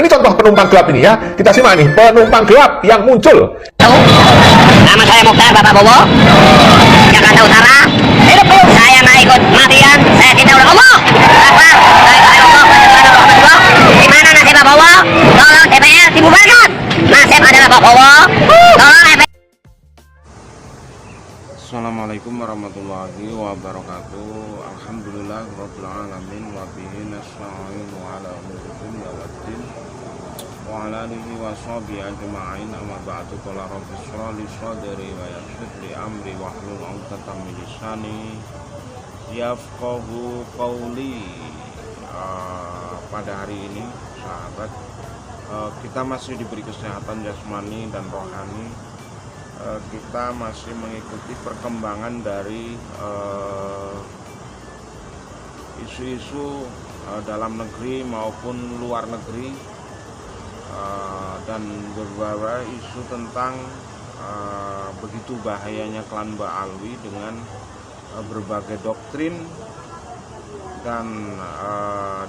ini contoh penumpang gelap ini ya. Kita simak nih, penumpang gelap yang muncul. Halo, nama saya Mukhtar, Bapak Bobo, Jakarta Utara. Saya nggak ikut matian, saya cinta udah Allah. Di mana nasib Bapak Bobo? Tolong DPR dibubarkan. Nasib adalah Bapak Bobo. Tolong DPR. Assalamualaikum warahmatullahi wabarakatuh. Alhamdulillah rabbil alamin wa bihi nasta'in ala umuri dunya waddin wa ala alihi wa sahbihi ajma'in. Amma ba'du, qala rabbi shrah li sadri wa yassir li amri wahlul 'uqdatam min lisani yafqahu qawli. Pada hari ini sahabat, kita masih diberi kesehatan jasmani dan rohani. Kita masih mengikuti perkembangan dari isu-isu dalam negeri maupun luar negeri, dan beberapa isu tentang begitu bahayanya klan Ba'alwi dengan berbagai doktrin, dan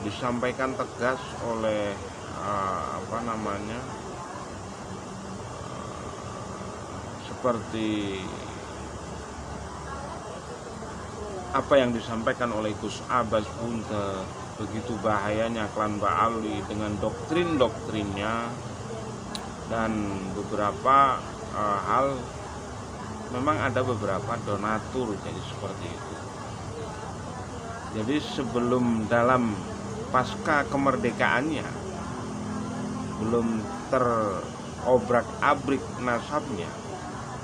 disampaikan tegas oleh seperti apa yang disampaikan oleh Gus Abbas Bunte, begitu bahayanya klan Ba'alwi dengan doktrin-doktrinnya, dan beberapa hal memang ada beberapa donatur jadi seperti itu. Jadi sebelum dalam pasca kemerdekaannya belum terobrak-abrik nasabnya,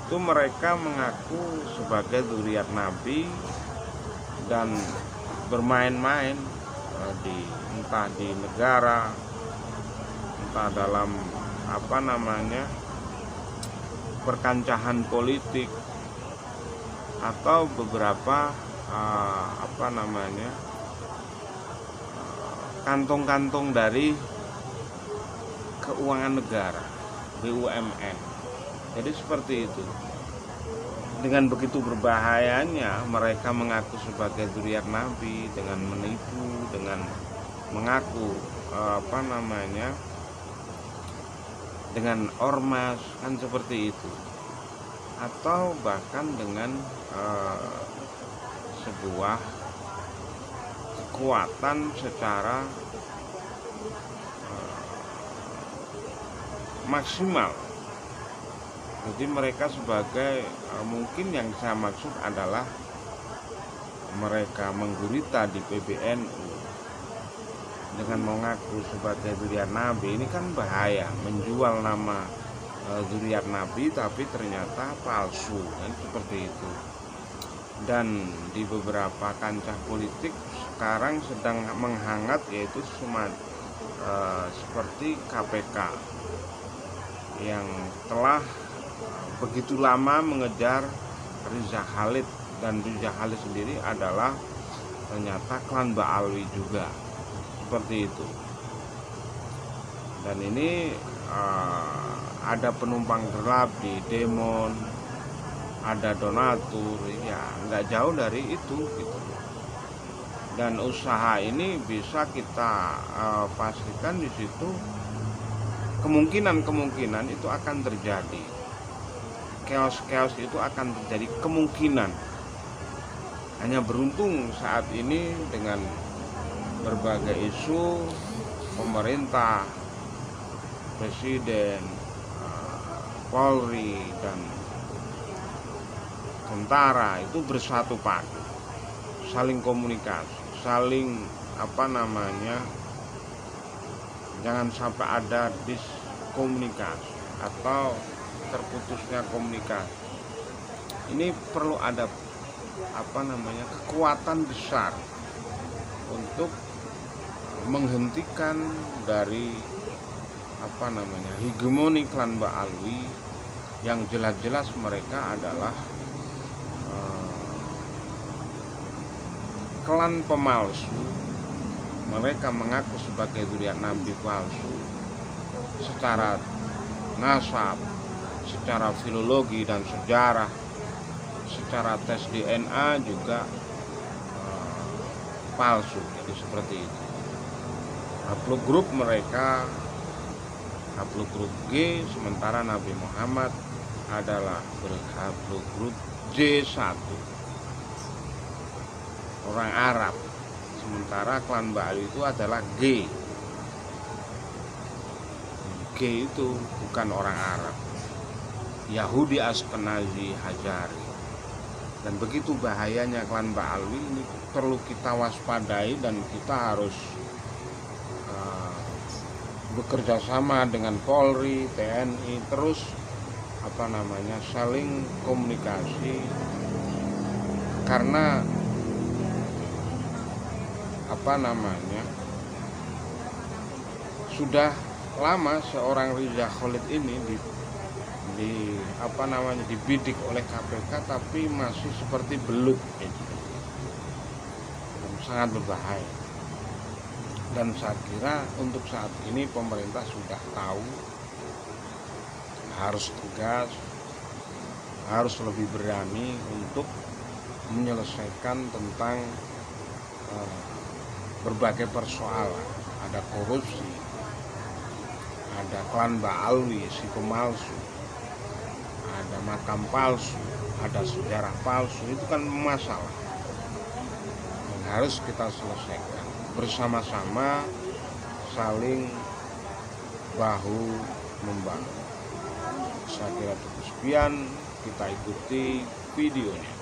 itu mereka mengaku sebagai zuriat Nabi dan bermain-main entah di negara, entah dalam perkancahan politik, atau beberapa kantong-kantong dari keuangan negara, BUMN. Jadi seperti itu. Dengan begitu berbahayanya mereka mengaku sebagai zuriat Nabi dengan menipu, dengan mengaku dengan ormas, kan seperti itu. Atau bahkan dengan sebuah kekuatan secara maksimal. Jadi mereka sebagai mungkin yang saya maksud adalah mereka menggurita di PBNU dengan mengaku sebagai zuriat Nabi. Ini kan bahaya, menjual nama zuriat Nabi tapi ternyata palsu, kan seperti itu. Dan di beberapa kancah politik sekarang sedang menghangat, yaitu seperti KPK yang telah begitu lama mengejar Riza Khalid, dan Riza Khalid sendiri adalah ternyata klan Ba'alwi juga, seperti itu. Dan ini ada penumpang gelap di Demon, ada donatur, ya nggak jauh dari itu gitu. Dan usaha ini bisa kita pastikan di situ kemungkinan itu akan terjadi. Chaos itu akan terjadi kemungkinan. Hanya beruntung saat ini dengan berbagai isu pemerintah, presiden, Polri, dan tentara itu bersatu padu, saling komunikasi, saling jangan sampai ada diskomunikasi atau terputusnya komunikasi. Ini perlu ada kekuatan besar untuk menghentikan dari hegemoni klan Ba'alwi yang jelas-jelas mereka adalah klan pemalsu. Mereka mengaku sebagai zuriat Nabi palsu secara nasab, secara filologi dan sejarah, secara tes DNA juga palsu. Jadi seperti itu. Grup mereka haplogrup G, sementara Nabi Muhammad adalah berhaplogrup J1, orang Arab, sementara klan Ba'al itu adalah G. G itu bukan orang Arab, Yahudi Askenazi Hajari. Dan begitu bahayanya klan Ba'alwi ini, perlu kita waspadai dan kita harus bekerja sama dengan Polri, TNI, terus saling komunikasi, karena sudah lama seorang Riza Khalid ini dibidik oleh KPK, tapi masih seperti belut gitu. Sangat berbahaya. Dan saya kira untuk saat ini pemerintah sudah tahu, harus tegas, harus lebih berani untuk menyelesaikan tentang berbagai persoalan. Ada korupsi, ada klan Ba'alwi si pemalsu, ada makam palsu, ada sejarah palsu. Itu kan masalah yang harus kita selesaikan bersama-sama, saling bahu membahu. Saya kira cukup sekian, kita ikuti videonya.